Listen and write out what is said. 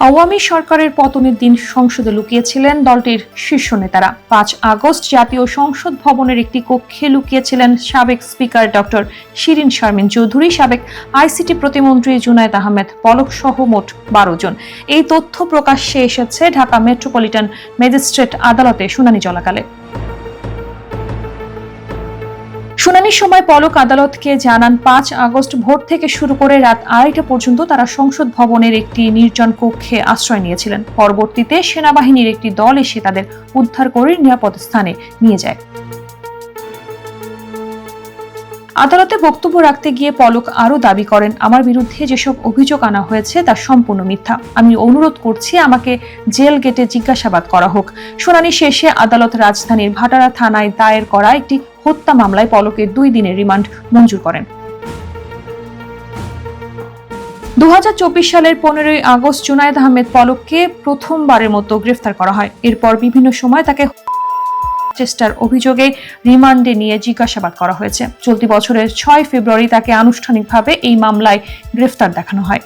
আওয়ামী সরকারের পতনের দিন সংসদে লুকিয়েছিলেন দলটির শীর্ষ নেতারা। ৫ আগস্ট জাতীয় সংসদ ভবনের একটি কক্ষে লুকিয়েছিলেন সাবেক স্পিকার ডক্টর শিরীন শারমিন চৌধুরী, সাবেক আইসিটি প্রতিমন্ত্রী জুনায়েদ আহমেদ পলক সহ মোট ১২ জন। এই তথ্য প্রকাশ্যে এসেছে ঢাকা মেট্রোপলিটন ম্যাজিস্ট্রেট আদালতে শুনানি চলাকালে। শুনানির সময় পলক আদালতকে জানান, ৫ আগস্ট ভোর থেকে শুরু করে রাত ২:৩০ পর্যন্ত তারা সংসদ ভবনের একটি নির্জন কক্ষে আশ্রয় নিয়েছিলেন। পরবর্তীতে সেনাবাহিনীর একটি দল এসে তাদের উদ্ধার করে নিরাপদ স্থানে নিয়ে যায়। আদালতে বক্তব্য রাখতে গিয়ে পলক আরও দাবি করেন, আমার বিরুদ্ধে যেসব অভিযোগ আনা হয়েছে তা সম্পূর্ণ মিথ্যা। আমি অনুরোধ করছি আমাকে জেল গেটে জিজ্ঞাসাবাদ করা হোক। শুনানি শেষে আদালত রাজধানীর ভাটারা থানায় দায়ের করা একটি হত্যা মামলায় পলকের ২ দিনের রিমান্ড মঞ্জুর করেন। ২০২৪ সালের ১৫ই আগস্ট জুনায়েদ আহমেদ পলককে প্রথমবারের মতো গ্রেফতার করা হয়। এরপর বিভিন্ন সময় তাকে চেষ্টার অভিযোগে রিমান্ডে নিয়ে জিজ্ঞাসাবাদ করা হয়েছে। চলতি বছরের ৬ ফেব্রুয়ারি তাকে আনুষ্ঠানিকভাবে এই মামলায় গ্রেফতার দেখানো হয়।